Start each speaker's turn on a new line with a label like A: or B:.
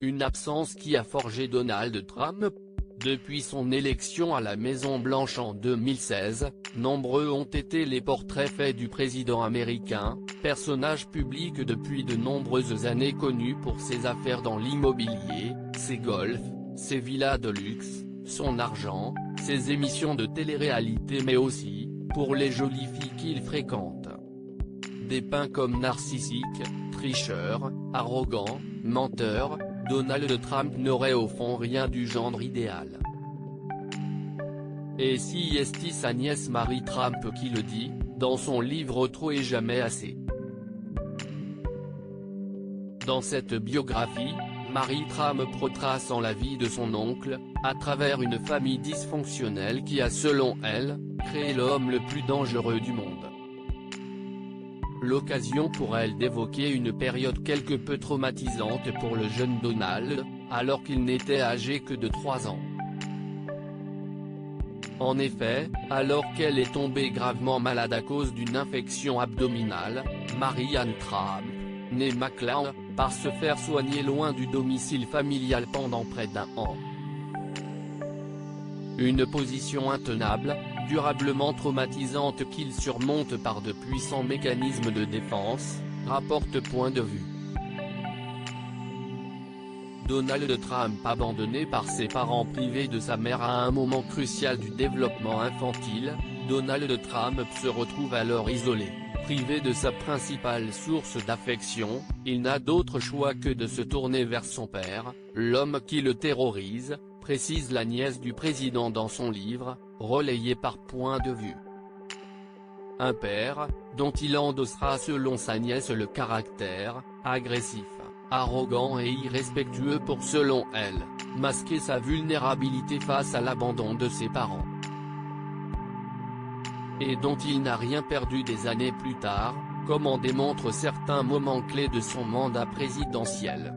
A: Une absence qui a forgé Donald Trump. Depuis son élection à la Maison-Blanche en 2016, nombreux ont été les portraits faits du président américain, personnage public depuis de nombreuses années connu pour ses affaires dans l'immobilier, ses golfs, ses villas de luxe, son argent, ses émissions de télé-réalité mais aussi, pour les jolies filles qu'il fréquente. Dépeint comme narcissique, tricheur, arrogant, menteur, Donald Trump n'aurait au fond rien du genre idéal. Et si est-il sa nièce Mary Trump qui le dit, dans son livre Trop et jamais assez. Dans cette biographie, Mary Trump retrace la vie de son oncle, à travers une famille dysfonctionnelle qui a selon elle, créé l'homme le plus dangereux du monde. L'occasion pour elle d'évoquer une période quelque peu traumatisante pour le jeune Donald, alors qu'il n'était âgé que de 3 ans. En effet, alors qu'elle est tombée gravement malade à cause d'une infection abdominale, Marianne Trump, née McLean, part se faire soigner loin du domicile familial pendant près d'1 an. Une position intenable, durablement traumatisante qu'il surmonte par de puissants mécanismes de défense, rapporte Point de vue. Donald Trump abandonné par ses parents privés de sa mère à un moment crucial du développement infantile, Donald Trump se retrouve alors isolé, privé de sa principale source d'affection, il n'a d'autre choix que de se tourner vers son père, l'homme qui le terrorise, précise la nièce du président dans son livre, relayé par Point de vue. Un père, dont il endossera selon sa nièce le caractère, agressif, arrogant et irrespectueux pour selon elle, masquer sa vulnérabilité face à l'abandon de ses parents. Et dont il n'a rien perdu des années plus tard, comme en démontrent certains moments clés de son mandat présidentiel.